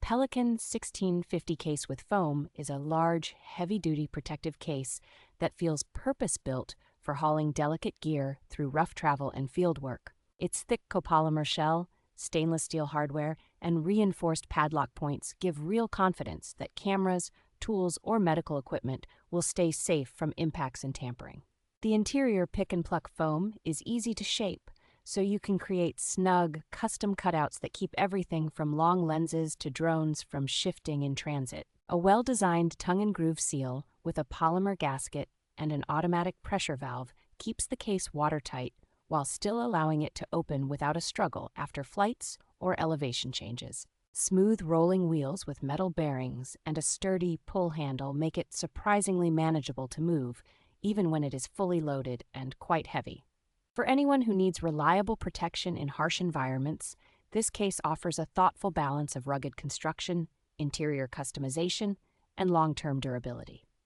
Pelican 1650 case with foam is a large, heavy-duty protective case that feels purpose-built for hauling delicate gear through rough travel and field work. Its thick copolymer shell, stainless steel hardware, and reinforced padlock points give real confidence that cameras, tools, or medical equipment will stay safe from impacts and tampering. The interior pick-and-pluck foam is easy to shape, so you can create snug, custom cutouts that keep everything from long lenses to drones from shifting in transit. A well-designed tongue-and-groove seal with a polymer gasket and an automatic pressure valve keeps the case watertight while still allowing it to open without a struggle after flights or elevation changes. Smooth rolling wheels with metal bearings and a sturdy pull handle make it surprisingly manageable to move, even when it is fully loaded and quite heavy. For anyone who needs reliable protection in harsh environments, this case offers a thoughtful balance of rugged construction, interior customization, and long-term durability.